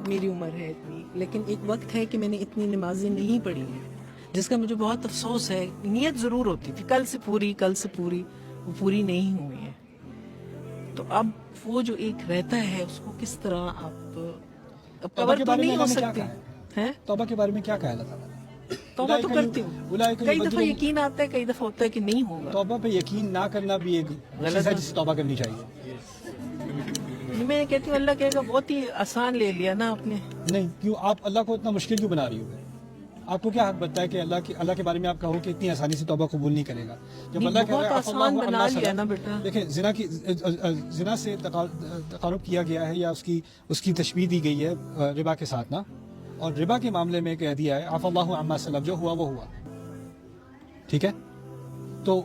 میری عمر ہے اتنی، لیکن ایک وقت ہے کہ میں نے اتنی نمازیں نہیں پڑھی ہیں، جس کا مجھے بہت افسوس ہے. نیت ضرور ہوتی تھی کل سے پوری، وہ پوری نہیں ہوئی ہے. تو اب وہ جو ایک رہتا ہے اس کو کس طرح آپ اب توبہ کور کے تو بارے میں نہیں ہو اللہ نے کیا سکتی کہا ہے. توبہ کے بارے میں کیا کہا اللہ تعالیٰ نے؟ توبہ تو کرتی ہوں، کئی دفعہ یقین آتا ہے، کئی دفعہ ہوتا ہے کہ نہیں ہوگا. توبہ پہ یقین نہ کرنا بھی ایک غلط ہے جس سے توبہ کرنی چاہیے. میں کہتی ہوں اللہ کہے گا بہت ہی آسان لے لیا نا آپ نے. نہیں، کیوں آپ اللہ کو اتنا مشکل کیوں بنا رہی ہو؟ آپ کو کیا حق بنتا ہے کہ اللہ کے بارے میں آپ کہو کہ اتنی آسانی سے توبہ قبول نہیں کرے گا؟ جب اللہ کہہ رہا ہے بہت آسان بنا لیا نا بیٹا. دیکھیں، زنا سے تقارب کیا گیا ہے یا اس کی تشبیہ دی گئی ہے ربا کے ساتھ نا، اور ربا کے معاملے میں کہہ دیا ہے عفا اللہ عما سلف، جو ہوا وہ ہوا. ٹھیک ہے، تو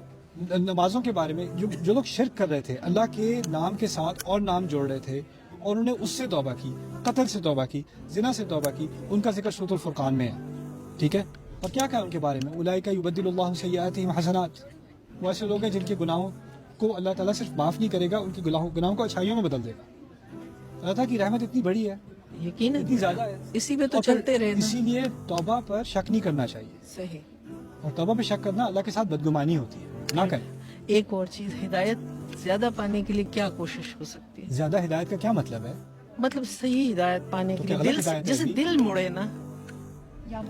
نمازوں کے بارے میں جو لوگ شرک کر رہے تھے، اللہ کے نام کے ساتھ اور نام جوڑ رہے تھے اور انہوں نے اس سے توبہ کی، قتل سے توبہ کی، زنا سے توبہ کی، ان کا ذکر سورۃ الفرقان میں ہے. ٹھیک ہے، اور کیا کہا ان کے بارے میں؟ اولئک یبدل اللہ سیئاتہم حسنات. وہ ایسے لوگ ہیں جن کے گناہوں کو اللہ تعالیٰ صرف معاف نہیں کرے گا، ان کے گناہوں کو اچھائیوں میں بدل دے گا. اللہ تعالیٰ کی رحمت اتنی بڑی ہے، یقین اتنی زیادہ ہے، اسی پہ تو چلتے رہے. اسی لیے توبہ پر شک نہیں کرنا چاہیے. صحیح. اور توبہ پہ شک کرنا اللہ کے ساتھ بدگمانی ہوتی ہے، نہ کریں. ایک اور چیز، ہدایت زیادہ پانے کے لیے کیا کوشش ہو سکتی ہے؟ زیادہ ہدایت کا کیا مطلب ہے؟ مطلب صحیح ہدایت پانے کے لیے جیسے دل مڑے نا،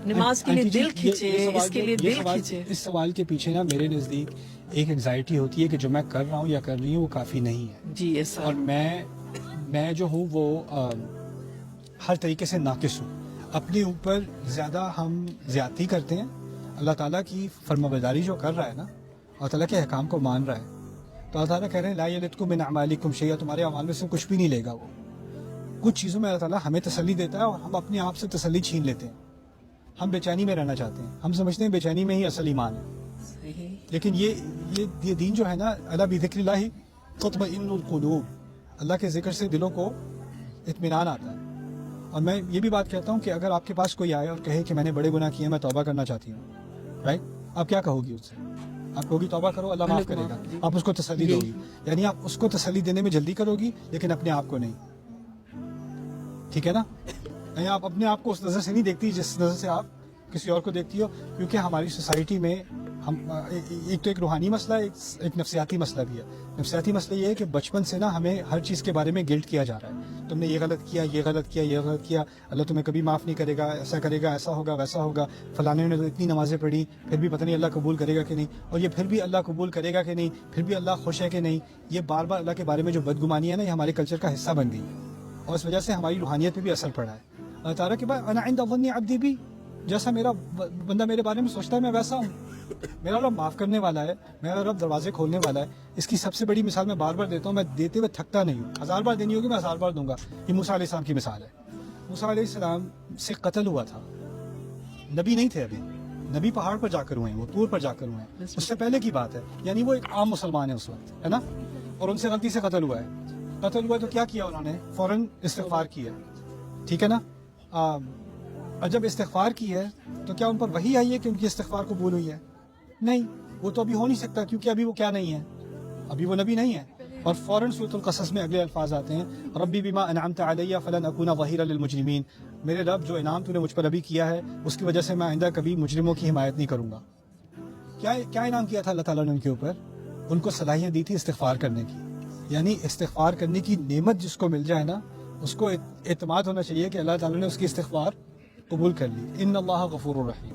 نماز کے لیے دل کھینچے، اس کے لیے دل کھینچے. اس سوال کے پیچھے نا میرے نزدیک ایک انگزائٹی ہوتی ہے کہ جو میں کر رہا ہوں یا کر رہی ہوں وہ کافی نہیں ہے. جی ایسا. اور میں جو ہوں وہ ہر طریقے سے ناقص ہوں. اپنے اوپر زیادہ ہم زیادتی کرتے ہیں. اللہ تعالیٰ کی فرمانبرداری جو کر رہا ہے نا، اللہ تعالیٰ کے احکام کو مان رہا ہے، تو اللہ تعالیٰ کہہ رہے ہیں لا یلدکم من اعمالکم شیئا، تمہارے اعمال میں سے کچھ بھی نہیں لے گا. وہ کچھ چیزوں میں اللہ تعالیٰ ہمیں تسلی دیتا ہے اور ہم اپنے آپ سے تسلی چھین لیتے ہیں. ہم بے چینی میں رہنا چاہتے ہیں، ہم سمجھتے ہیں بے چینی میں ہی اصل ایمان ہے. لیکن یہ دین جو ہے نا، الا بذکر اللہ تطمئن القلوب، اللہ کے ذکر سے دلوں کو اطمینان آتا ہے. اور میں یہ بھی بات کہتا ہوں کہ اگر آپ کے پاس کوئی آئے اور کہے کہ میں نے بڑے گناہ کیے، میں توبہ کرنا چاہتی ہوں، رائٹ، آپ کیا کہو گی اس سے؟ آپ کہو گی توبہ کرو، اللہ معاف کرے گا. آپ اس کو تسلی دو گی، یعنی آپ اس کو تسلی دینے میں جلدی کرو گی لیکن اپنے آپ کو نہیں. ٹھیک ہے نا؟ نہیں، آپ اپنے آپ کو اس نظر سے نہیں دیکھتی جس نظر سے آپ کسی اور کو دیکھتی ہو. کیونکہ ہماری سوسائٹی میں ہم ایک روحانی مسئلہ ہے، ایک نفسیاتی مسئلہ بھی ہے. نفسیاتی مسئلہ یہ ہے کہ بچپن سے نا ہمیں ہر چیز کے بارے میں گلٹ کیا جا رہا ہے. تم نے یہ غلط کیا، یہ غلط کیا، یہ غلط کیا، اللہ تمہیں کبھی معاف نہیں کرے گا، ایسا کرے گا، ایسا ہوگا، ویسا ہوگا. فلانے نے تو اتنی نمازیں پڑھی، پھر بھی پتہ نہیں اللہ قبول کرے گا کہ نہیں، اور یہ پھر بھی اللہ قبول کرے گا کہ نہیں، پھر بھی اللہ خوش ہے کہ نہیں. یہ بار بار اللہ کے بارے میں جو بدگمانی ہے نا، یہ ہمارے کلچر کا حصہ بن گئی ہے اور اس وجہ سے ہماری روحانیت پہ بھی اثر پڑا ہے. اللہ تعالیٰ کے بعد انا عند ظن عبدی بھی، جیسا میرا بندہ میرے بارے میں سوچتا ہے میں ویسا ہوں. میرا رب معاف کرنے والا ہے، میرا رب دروازے کھولنے والا ہے. اس کی سب سے بڑی مثال میں بار بار دیتا ہوں، میں دیتے ہوئے تھکتا نہیں ہوں. 1000 بار دینی ہوگی میں 1000 بار دوں گا. یہ موسیٰ علیہ السلام کی مثال ہے. موسیٰ علیہ السلام سے قتل ہوا تھا، نبی نہیں تھے ابھی، نبی پہاڑ پر جا کر ہوئے ہیں، وہ طور پر جا کر ہوئے ہیں. اس سے پہلے کی بات ہے، یعنی وہ ایک عام مسلمان ہے اس وقت، ہے نا، اور ان سے غلطی سے قتل ہوا ہے. قتل ہوا تو کیا کیا انہوں نے؟ فوراً استغفار کیا. ٹھیک ہے نا؟ اور جب استغفار کی ہے تو کیا ان پر وحی آئی ہے کہ ان کی استغفار قبول ہوئی ہے؟ نہیں، وہ تو ابھی ہو نہیں سکتا کیونکہ ابھی وہ کیا نہیں ہے، ابھی وہ نبی نہیں ہے. اور فوراً سورۃ القصص میں اگلے الفاظ آتے ہیں، ربی بما انعمت علی فلن اکون ظہیرا للمجرمین، میرے رب جو انعام تو نے مجھ پر ابھی کیا ہے اس کی وجہ سے میں آئندہ کبھی مجرموں کی حمایت نہیں کروں گا. کیا انعام کیا تھا اللہ تعالیٰ نے ان کے اوپر؟ ان کو صلاحیت دی تھی استغفار کرنے کی. یعنی استغفار کرنے کی نعمت جس کو مل جائے نا، اس کو اعتماد ہونا چاہیے کہ اللہ تعالیٰ نے اس کی استغفار قبول کر لی. ان اللہ غفور الرحیم.